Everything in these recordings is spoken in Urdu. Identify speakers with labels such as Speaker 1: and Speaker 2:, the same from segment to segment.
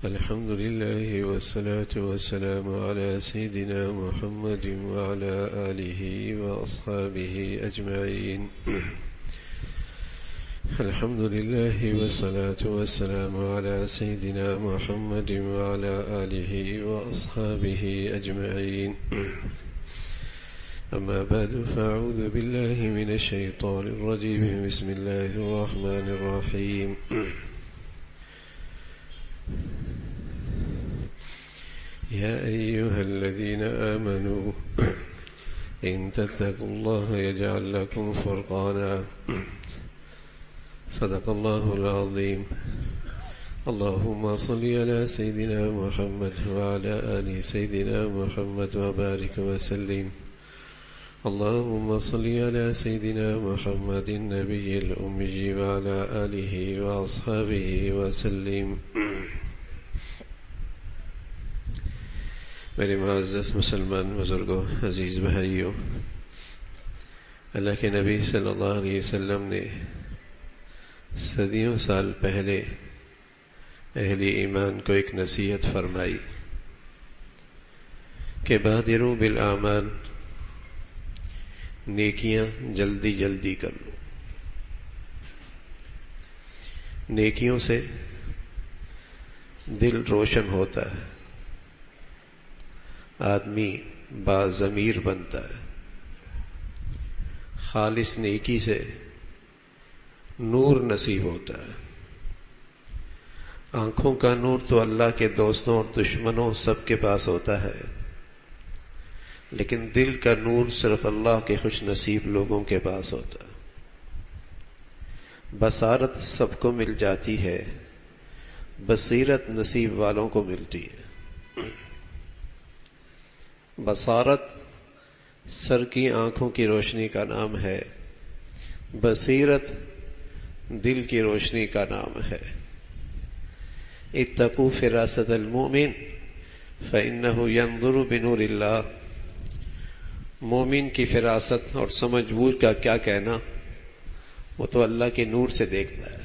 Speaker 1: الحمد لله والصلاة والسلام على سيدنا محمد وعلى آله وأصحابه أجمعين. الحمد لله والصلاة والسلام على سيدنا محمد وعلى آله وأصحابه أجمعين. أما بعد فأعوذ بالله من الشيطان الرجيم. بسم الله الرحمن الرحيم. يا أيها الذين آمنوا إن تتقوا الله يجعل لكم فرقانا. صدق الله العظيم. اللهم صل على سيدنا محمد وعلى آل سيدنا محمد وبارك وسلم. اللهم صل على سيدنا محمد النبي الأمي وعلى آله وأصحابه وسلم. میرے معزز مسلمان بزرگوں، عزیز بھائیوں، اللہ کے نبی صلی اللہ علیہ وسلم نے صدیوں سال پہلے اہل ایمان کو ایک نصیحت فرمائی کہ بادروا بالاعمال، نیکیاں جلدی جلدی کر لو. نیکیوں سے دل روشن ہوتا ہے، آدمی باضمیر بنتا ہے. خالص نیکی سے نور نصیب ہوتا ہے. آنکھوں کا نور تو اللہ کے دوستوں اور دشمنوں سب کے پاس ہوتا ہے، لیکن دل کا نور صرف اللہ کے خوش نصیب لوگوں کے پاس ہوتا ہے. بصارت سب کو مل جاتی ہے، بصیرت نصیب والوں کو ملتی ہے. بصارت سر کی آنکھوں کی روشنی کا نام ہے، بصیرت دل کی روشنی کا نام ہے. اتقوا فراست المؤمن فإنه ينظر بنور اللہ. مومن کی فراست اور سمجھ بوجھ کا کیا کہنا، وہ تو اللہ کے نور سے دیکھتا ہے.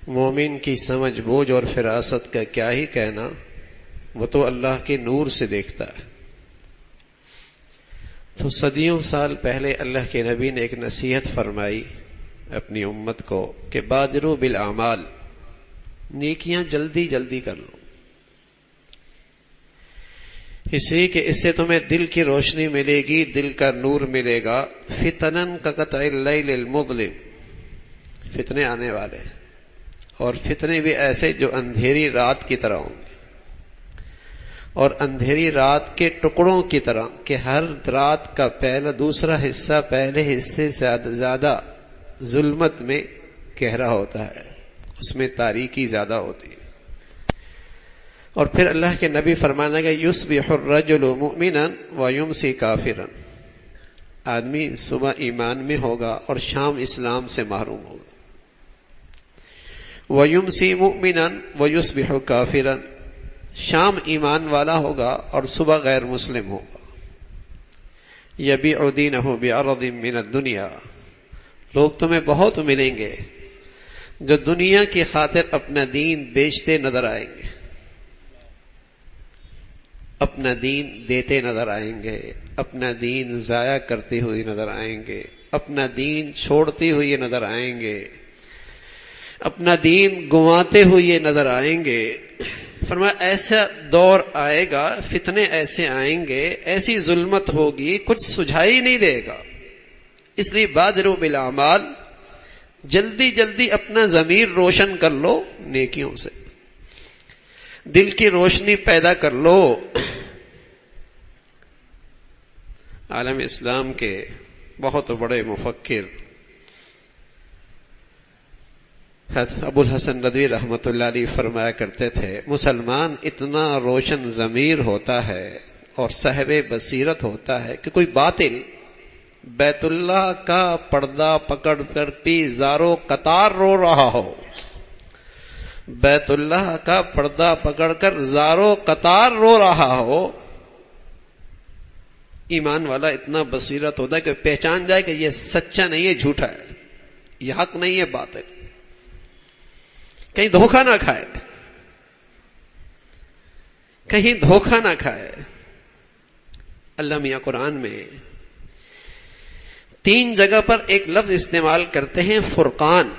Speaker 1: مومن کی سمجھ بوجھ اور فراست کا کیا ہی کہنا، وہ تو اللہ کے نور سے دیکھتا ہے. تو صدیوں سال پہلے اللہ کے نبی نے ایک نصیحت فرمائی اپنی امت کو کہ بادروا بالاعمال، نیکیاں جلدی جلدی کر لو. اس لیے کہ اس سے تمہیں دل کی روشنی ملے گی، دل کا نور ملے گا. فتنن کقطع اللیل المظلم، فتنے آنے والے، اور فتنے بھی ایسے جو اندھیری رات کی طرح ہوں گے، اور اندھیری رات کے ٹکڑوں کی طرح کہ ہر رات کا پہلا دوسرا حصہ پہلے حصے سے زیادہ ظلمت میں گہرا ہوتا ہے، اس میں تاریکی زیادہ ہوتی ہے. اور پھر اللہ کے نبی فرمانا کہ یصبح الرجل مؤمنا ویمسی کافرا، آدمی صبح ایمان میں ہوگا اور شام اسلام سے محروم ہوگا. ویمسی مؤمنا ویصبح کافرا، شام ایمان والا ہوگا اور صبح غیر مسلم ہوگا. یبیع دینہ بعرض من الدنیا، لوگ تمہیں بہت ملیں گے جو دنیا کی خاطر اپنا دین بیچتے نظر آئیں گے، اپنا دین دیتے نظر آئیں گے، اپنا دین ضائع کرتے ہوئے نظر آئیں گے، اپنا دین چھوڑتے ہوئے نظر آئیں گے، اپنا دین گنواتے ہوئے نظر آئیں گے. فرمایا ایسا دور آئے گا، فتنے ایسے آئیں گے، ایسی ظلمت ہوگی، کچھ سجھائی نہیں دے گا. اس لیے بادروا بالاعمال، جلدی جلدی اپنا ضمیر روشن کر لو نیکیوں سے، دل کی روشنی پیدا کر لو. عالم اسلام کے بہت بڑے مفکر ابو الحسن ندوی رحمۃ اللہ علیہ فرمایا کرتے تھے، مسلمان اتنا روشن ضمیر ہوتا ہے اور صاحب بصیرت ہوتا ہے کہ کوئی باطل بیت اللہ کا پردہ پکڑ کر بھی زاروں قطار رو رہا ہو، بیت اللہ کا پردہ پکڑ کر زاروں قطار رو رہا ہو، ایمان والا اتنا بصیرت ہوتا ہے کہ پہچان جائے کہ یہ سچا نہیں ہے، جھوٹا ہے، یہ حق نہیں ہے، باطل. کہیں دھوکہ نہ کھائے، کہیں دھوکہ نہ کھائے۔ اللہ میاں قرآن میں 3 جگہ پر ایک لفظ استعمال کرتے ہیں، فرقان۔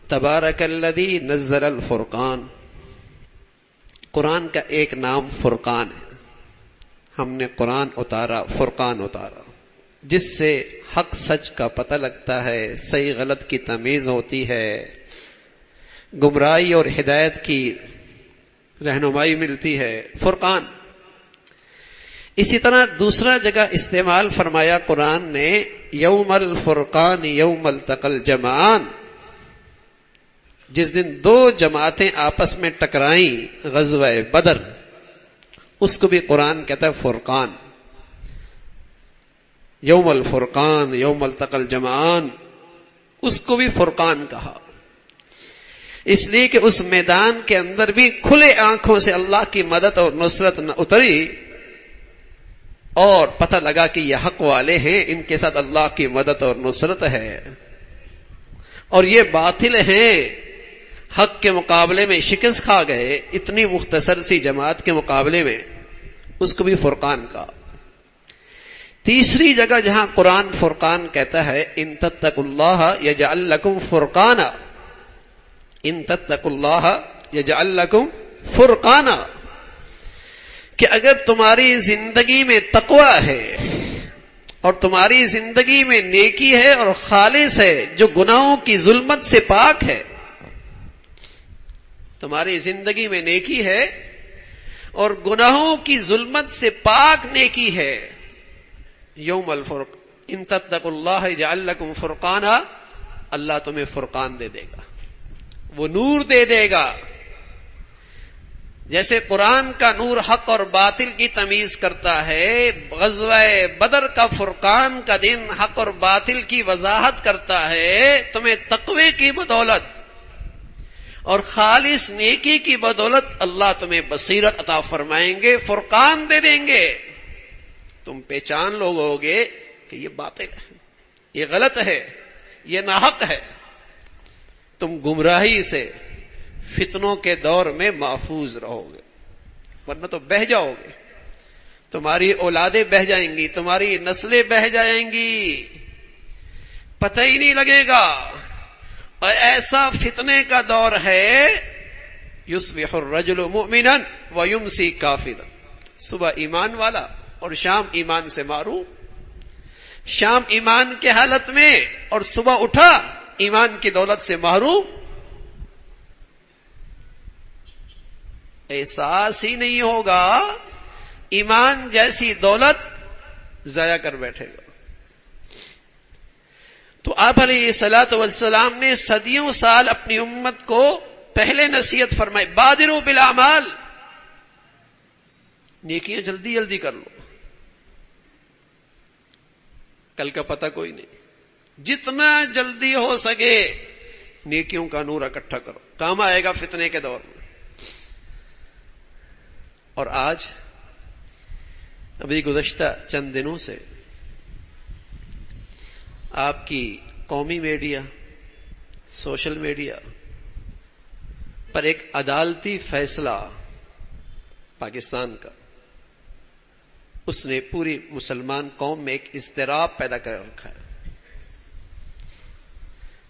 Speaker 1: تبارک الذی نزل الفرقان، قرآن کا ایک نام فرقان ہے۔ ہم نے قرآن اتارا، فرقان اتارا، جس سے حق سچ کا پتہ لگتا ہے، صحیح غلط کی تمیز ہوتی ہے، گمراہی اور ہدایت کی رہنمائی ملتی ہے، فرقان۔ اسی طرح دوسرا جگہ استعمال فرمایا قرآن نے، یوم الفرقان یوم التقى الجمعان، جس دن 2 جماعتیں آپس میں ٹکرائیں، غزوہ بدر، اس کو بھی قرآن کہتا ہے فرقان۔ یوم الفرقان یوم التقى الجمعان، اس کو بھی فرقان کہا، اس لیے کہ اس میدان کے اندر بھی کھلے آنکھوں سے اللہ کی مدد اور نصرت نہ اتری، اور پتہ لگا کہ یہ حق والے ہیں، ان کے ساتھ اللہ کی مدد اور نصرت ہے، اور یہ باطل ہیں، حق کے مقابلے میں شکست کھا گئے، اتنی مختصر سی جماعت کے مقابلے میں، اس کو بھی فرقان کا۔ تیسری جگہ جہاں قرآن فرقان کہتا ہے، ان تتقوا اللہ یجعل لکم فرقانا، ان تتقوا اللہ یجعل لکم فرقانا، کہ اگر تمہاری زندگی میں تقوی ہے اور تمہاری زندگی میں نیکی ہے اور خالص ہے، جو گناہوں کی ظلمت سے پاک ہے، تمہاری زندگی میں نیکی ہے اور گناہوں کی ظلمت سے پاک نیکی ہے، یوم الفرق ان تتقوا اللہ یجعل لکم فرقانا، اللہ تمہیں فرقان دے دے گا، وہ نور دے دے گا۔ جیسے قرآن کا نور حق اور باطل کی تمیز کرتا ہے، غزوہ بدر کا فرقان کا دن حق اور باطل کی وضاحت کرتا ہے، تمہیں تقوی کی بدولت اور خالص نیکی کی بدولت اللہ تمہیں بصیرت عطا فرمائیں گے، فرقان دے دیں گے، تم پہچان لو گے کہ یہ باطل ہے، یہ غلط ہے، یہ ناحق ہے، تم گمراہی سے فتنوں کے دور میں محفوظ رہو گے، ورنہ تو بہہ جاؤ گے، تمہاری اولادیں بہہ جائیں گی، تمہاری نسلیں بہہ جائیں گی، پتہ ہی نہیں لگے گا۔ اور ایسا فتنے کا دور ہے، یصبح الرجل مؤمنا ویمسی کافرا، صبح ایمان والا اور شام ایمان سے معروف، شام ایمان کے حالت میں اور صبح اٹھا ایمان کی دولت سے محروم، احساس ہی نہیں ہوگا، ایمان جیسی دولت ضائع کر بیٹھے گا۔ تو آپ علیہ الصلوۃ والسلام نے صدیوں سال اپنی امت کو پہلے نصیحت فرمائی، بادروا بالاعمال، نیکیاں جلدی جلدی کر لو، کل کا پتہ کوئی نہیں، جتنا جلدی ہو سکے نیکیوں کا نور اکٹھا کرو، کام آئے گا فتنے کے دور میں۔ اور آج ابھی گزشتہ چند دنوں سے آپ کی قومی میڈیا، سوشل میڈیا پر ایک عدالتی فیصلہ پاکستان کا، اس نے پوری مسلمان قوم میں ایک اضطراب پیدا کر رکھا ہے،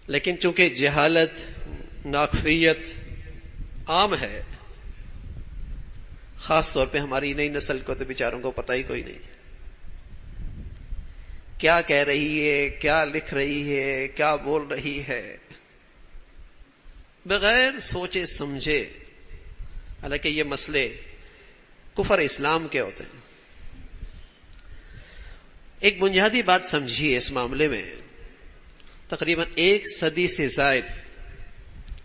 Speaker 1: لیکن چونکہ جہالت، ناقفیت عام ہے، خاص طور پہ ہماری نئی نسل کو تو بیچاروں کو پتہ ہی کوئی نہیں کیا کہہ رہی ہے، کیا لکھ رہی ہے، کیا بول رہی ہے، بغیر سوچے سمجھے، حالانکہ یہ مسئلے کفر اسلام کے ہوتے ہیں۔ ایک بنیادی بات سمجھیے اس معاملے میں، تقریباً 1 صدی سے زائد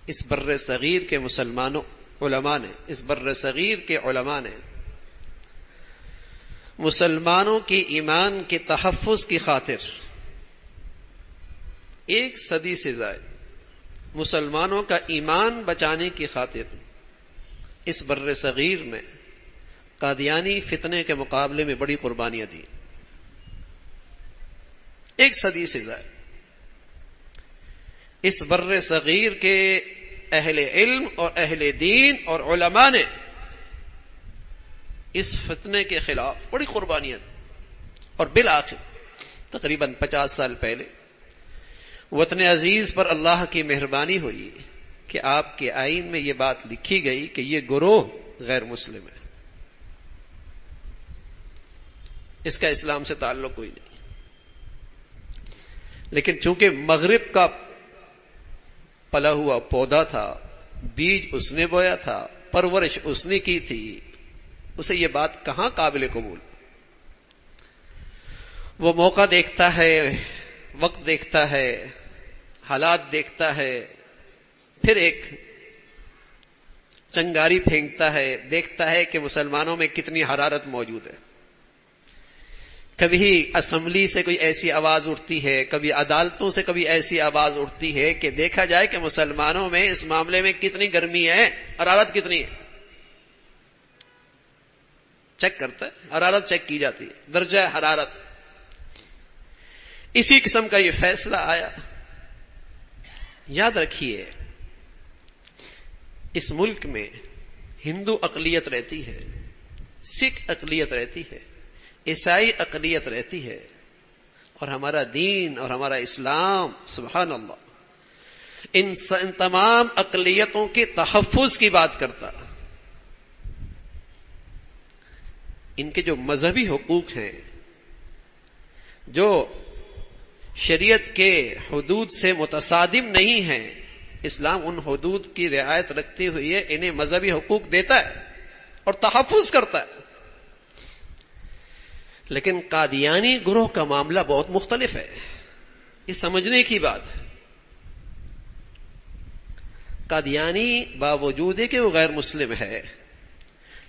Speaker 1: اس بر صغیر کے مسلمانوں علماء نے، اس بر صغیر کے علماء نے مسلمانوں کی ایمان کے تحفظ کی خاطر 1 صدی سے زائد مسلمانوں کا ایمان بچانے کی خاطر اس بر صغیر میں قادیانی فتنے کے مقابلے میں بڑی قربانیاں دی۔ 1 صدی سے زائد اس بر صغیر کے اہل علم اور اہل دین اور علماء نے اس فتنے کے خلاف بڑی قربانیاں دی، اور بالآخر تقریباً 50 سال پہلے وطن عزیز پر اللہ کی مہربانی ہوئی کہ آپ کے آئین میں یہ بات لکھی گئی کہ یہ گروہ غیر مسلم ہے، اس کا اسلام سے تعلق کوئی نہیں۔ لیکن چونکہ مغرب کا پلا ہوا پودا تھا، بیج اس نے بویا تھا، پرورش اس نے کی تھی، اسے یہ بات کہاں قابل قبول۔ وہ موقع دیکھتا ہے، وقت دیکھتا ہے، حالات دیکھتا ہے، پھر ایک چنگاری پھینکتا ہے، دیکھتا ہے کہ مسلمانوں میں کتنی حرارت موجود ہے۔ کبھی اسمبلی سے کوئی ایسی آواز اٹھتی ہے، کبھی عدالتوں سے کبھی ایسی آواز اٹھتی ہے کہ دیکھا جائے کہ مسلمانوں میں اس معاملے میں کتنی گرمی ہے، حرارت کتنی ہے، چیک کرتا ہے، حرارت چیک کی جاتی ہے، درجہ حرارت۔ اسی قسم کا یہ فیصلہ آیا۔ یاد رکھیے، اس ملک میں ہندو اقلیت رہتی ہے، سکھ اقلیت رہتی ہے، عیسائی اقلیت رہتی ہے، اور ہمارا دین اور ہمارا اسلام سبحان اللہ ان تمام اقلیتوں کے تحفظ کی بات کرتا۔ ان کے جو مذہبی حقوق ہیں، جو شریعت کے حدود سے متصادم نہیں ہیں، اسلام ان حدود کی رعایت رکھتے ہوئے انہیں مذہبی حقوق دیتا ہے اور تحفظ کرتا ہے۔ لیکن قادیانی گروہ کا معاملہ بہت مختلف ہے، یہ سمجھنے کی بات ہے۔ قادیانی باوجود کہ وہ غیر مسلم ہے،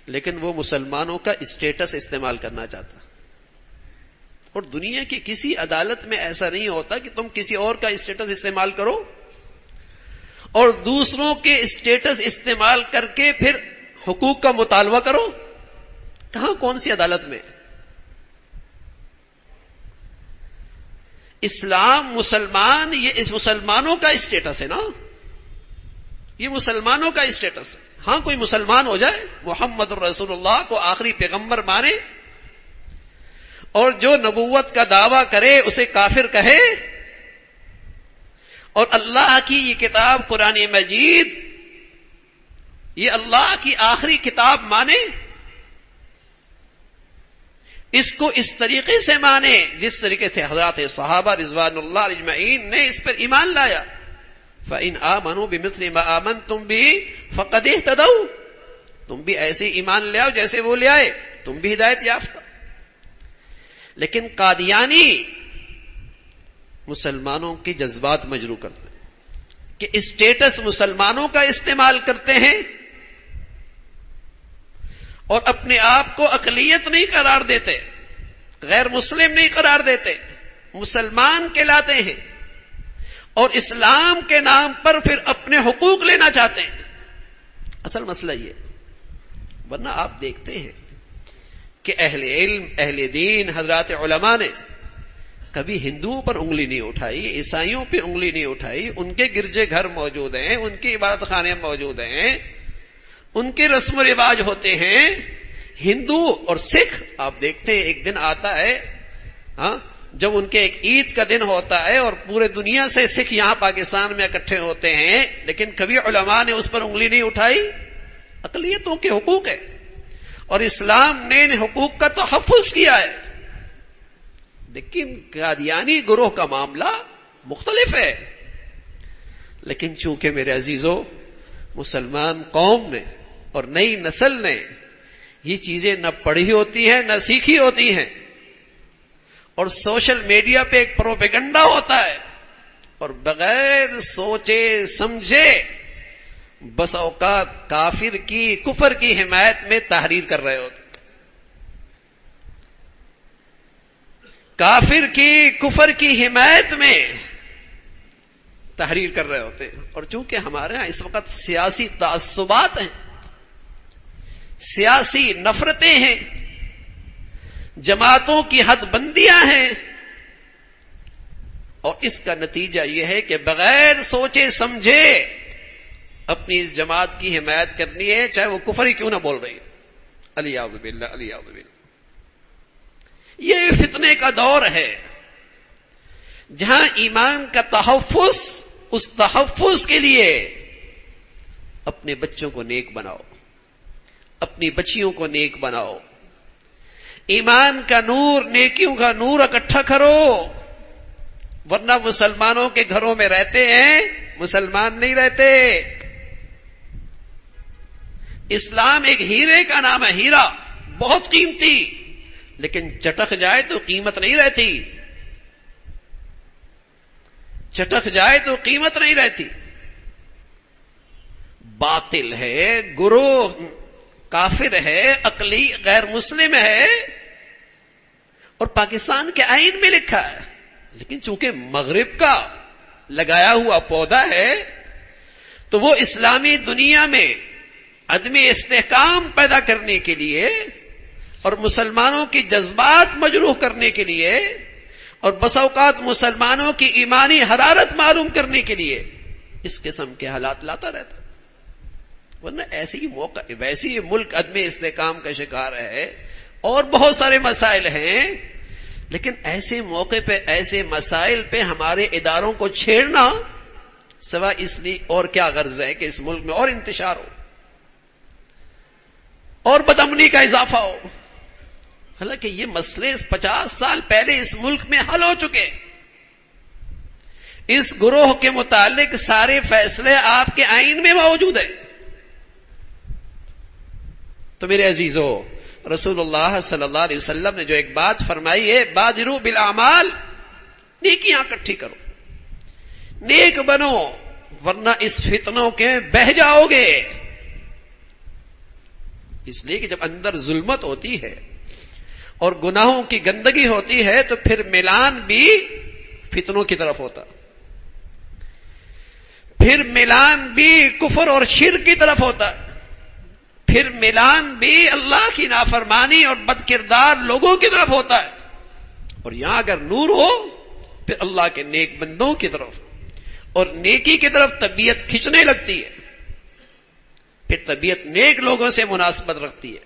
Speaker 1: لیکن وہ مسلمانوں کا اسٹیٹس استعمال کرنا چاہتا، اور دنیا کی کسی عدالت میں ایسا نہیں ہوتا کہ تم کسی اور کا اسٹیٹس استعمال کرو اور دوسروں کے اسٹیٹس استعمال کر کے پھر حقوق کا مطالبہ کرو۔ کہاں، کون سی عدالت میں؟ اسلام مسلمان، یہ اس مسلمانوں کا اسٹیٹس ہے نا، یہ مسلمانوں کا اسٹیٹس ہے۔ ہاں کوئی مسلمان ہو جائے، محمد رسول اللہ کو آخری پیغمبر مانے اور جو نبوت کا دعویٰ کرے اسے کافر کہے، اور اللہ کی یہ کتاب قرآن مجید یہ اللہ کی آخری کتاب مانے، اس کو اس طریقے سے مانے جس طریقے سے حضرات صحابہ رضوان اللہ اجمعین نے اس پر ایمان لایا۔ فَإِنْ آمَنُوا بِمِثْلِ مَا آمَنْتُمْ بِهِ فَقَدِ اهْتَدَوْا، تم بھی ایسے ایمان لے آؤ جیسے وہ لے آئے، تم بھی ہدایت یافتہ۔ لیکن قادیانی مسلمانوں کے جذبات مجروح کرتے ہیں کہ اسٹیٹس مسلمانوں کا استعمال کرتے ہیں اور اپنے آپ کو اقلیت نہیں قرار دیتے، غیر مسلم نہیں قرار دیتے، مسلمان کہلاتے ہیں، اور اسلام کے نام پر پھر اپنے حقوق لینا چاہتے ہیں۔ اصل مسئلہ یہ، ورنہ آپ دیکھتے ہیں کہ اہل علم، اہل دین، حضرات علماء نے کبھی ہندوؤں پر انگلی نہیں اٹھائی، عیسائیوں پہ انگلی نہیں اٹھائی، ان کے گرجے گھر موجود ہیں، ان کی عبادت خانے موجود ہیں، ان کے رسم و رواج ہوتے ہیں۔ ہندو اور سکھ آپ دیکھتے ہیں ایک دن آتا ہے، ہاں، جب ان کے ایک عید کا دن ہوتا ہے اور پورے دنیا سے سکھ یہاں پاکستان میں اکٹھے ہوتے ہیں، لیکن کبھی علماء نے اس پر انگلی نہیں اٹھائی۔ اقلیتوں کے حقوق ہے اور اسلام نے ان حقوق کا تحفظ کیا ہے، لیکن قادیانی گروہ کا معاملہ مختلف ہے۔ لیکن چونکہ میرے عزیزوں، مسلمان قوم نے اور نئی نسل نے یہ چیزیں نہ پڑھی ہوتی ہیں نہ سیکھی ہوتی ہیں، اور سوشل میڈیا پہ ایک پروپیگنڈا ہوتا ہے، اور بغیر سوچے سمجھے بس اوقات کافر کی، کفر کی حمایت میں تحریر کر رہے ہوتے، کافر کی، کفر کی حمایت میں تحریر کر رہے ہوتے ہیں۔ اور چونکہ ہمارے ہاں اس وقت سیاسی تعصبات ہیں، سیاسی نفرتیں ہیں، جماعتوں کی حد بندیاں ہیں، اور اس کا نتیجہ یہ ہے کہ بغیر سوچے سمجھے اپنی اس جماعت کی حمایت کرنی ہے چاہے وہ کفر ہی کیوں نہ بول رہی ہے. الیاذ باللہ الیاذ باللہ. یہ فتنے کا دور ہے جہاں ایمان کا تحفظ، اس تحفظ کے لیے اپنے بچوں کو نیک بناؤ، اپنی بچیوں کو نیک بناؤ، ایمان کا نور، نیکیوں کا نور اکٹھا کرو. ورنہ مسلمانوں کے گھروں میں رہتے ہیں، مسلمان نہیں رہتے. اسلام ایک ہیرے کا نام ہے، ہیرا بہت قیمتی، لیکن چٹک جائے تو قیمت نہیں رہتی، چٹک جائے تو قیمت نہیں رہتی. باطل ہے، گروہ کافر ہے، عقلی غیر مسلم ہے، اور پاکستان کے آئین میں لکھا ہے. لیکن چونکہ مغرب کا لگایا ہوا پودا ہے تو وہ اسلامی دنیا میں عدم استحکام پیدا کرنے کے لیے اور مسلمانوں کی جذبات مجروح کرنے کے لیے اور بس اوقات مسلمانوں کی ایمانی حرارت معلوم کرنے کے لیے اس قسم کے حالات لاتا رہتا. ورنہ ایسی موقع ویسی یہ ملک عدم استحکام کا شکار ہے اور بہت سارے مسائل ہیں، لیکن ایسے موقع پہ ایسے مسائل پہ ہمارے اداروں کو چھیڑنا سوا اس لیے اور کیا غرض ہے کہ اس ملک میں اور انتشار ہو اور بدامنی کا اضافہ ہو. حالانکہ یہ مسئلے 50 سال پہلے اس ملک میں حل ہو چکے. اس گروہ کے متعلق سارے فیصلے آپ کے آئین میں موجود ہیں. تو میرے عزیزو، رسول اللہ صلی اللہ علیہ وسلم نے جو ایک بات فرمائی ہے، بادروا بالاعمال، نیکیاں اکٹھی کرو، نیک بنو، ورنہ اس فتنوں کے بہہ جاؤ گے. اس لیے کہ جب اندر ظلمت ہوتی ہے اور گناہوں کی گندگی ہوتی ہے تو پھر میلان بھی فتنوں کی طرف ہوتا، پھر میلان بھی کفر اور شرک کی طرف ہوتا، پھر میلان بھی اللہ کی نافرمانی اور بد کردار لوگوں کی طرف ہوتا ہے. اور یہاں اگر نور ہو پھر اللہ کے نیک بندوں کی طرف اور نیکی کی طرف طبیعت کھنچنے لگتی ہے، پھر طبیعت نیک لوگوں سے مناسبت رکھتی ہے.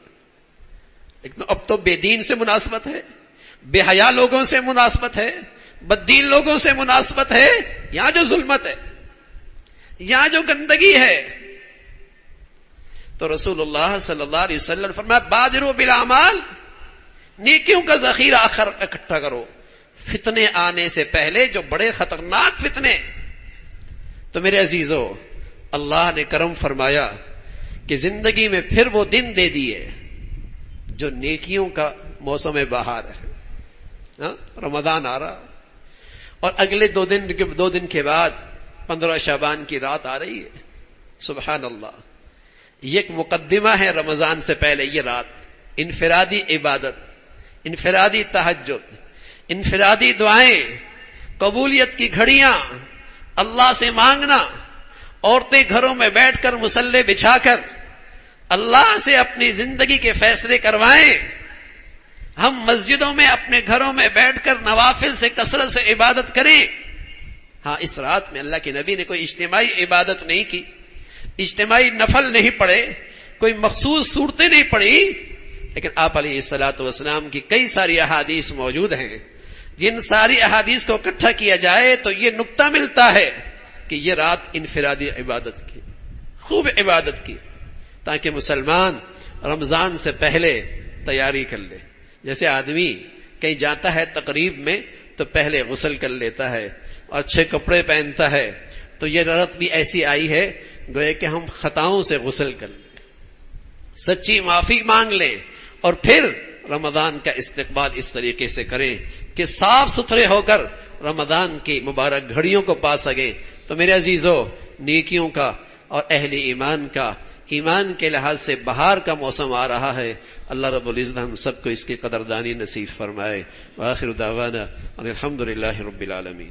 Speaker 1: لیکن اب تو بے دین سے مناسبت ہے، بے حیا لوگوں سے مناسبت ہے، بد دین لوگوں سے مناسبت ہے. یہاں جو ظلمت ہے، یہاں جو گندگی ہے، تو رسول اللہ صلی اللہ علیہ وسلم نے فرمایا بادروا بالاعمال، نیکیوں کا ذخیرہ اکٹھا کرو فتنے آنے سے پہلے، جو بڑے خطرناک فتنے. تو میرے عزیزو، اللہ نے کرم فرمایا کہ زندگی میں پھر وہ دن دے دیے جو نیکیوں کا موسم بہار ہے. رمضان آ رہا اور اگلے دو دن کے بعد 15 شعبان کی رات آ رہی ہے. سبحان اللہ، یہ ایک مقدمہ ہے رمضان سے پہلے. یہ رات انفرادی عبادت، انفرادی تہجد، انفرادی دعائیں، قبولیت کی گھڑیاں، اللہ سے مانگنا، عورتیں گھروں میں بیٹھ کر مصلے بچھا کر اللہ سے اپنی زندگی کے فیصلے کروائیں. ہم مسجدوں میں اپنے گھروں میں بیٹھ کر نوافل سے کثرت سے عبادت کریں. ہاں، اس رات میں اللہ کے نبی نے کوئی اجتماعی عبادت نہیں کی، اجتماعی نفل نہیں پڑھے، کوئی مخصوص صورتیں نہیں پڑھی، لیکن آپ علیہ الصلوۃ والسلام کی کئی ساری احادیث موجود ہیں. جن ساری احادیث کو اکٹھا کیا جائے تو یہ نقطہ ملتا ہے کہ یہ رات انفرادی عبادت کی، خوب عبادت کی، تاکہ مسلمان رمضان سے پہلے تیاری کر لے. جیسے آدمی کہیں جاتا ہے تقریب میں تو پہلے غسل کر لیتا ہے اور اچھے کپڑے پہنتا ہے، تو یہ رات بھی ایسی آئی ہے گویا کہ ہم خطاؤں سے غسل کر لیں، سچی معافی مانگ لیں، اور پھر رمضان کا استقبال اس طریقے سے کریں کہ صاف ستھرے ہو کر رمضان کی مبارک گھڑیوں کو پا سکیں. تو میرے عزیزو، نیکیوں کا اور اہل ایمان کا، ایمان کے لحاظ سے بہار کا موسم آ رہا ہے. اللہ رب العزت ہم سب کو اس کی قدردانی نصیب فرمائے. وآخر دعوانا الحمدللہ رب العالمین.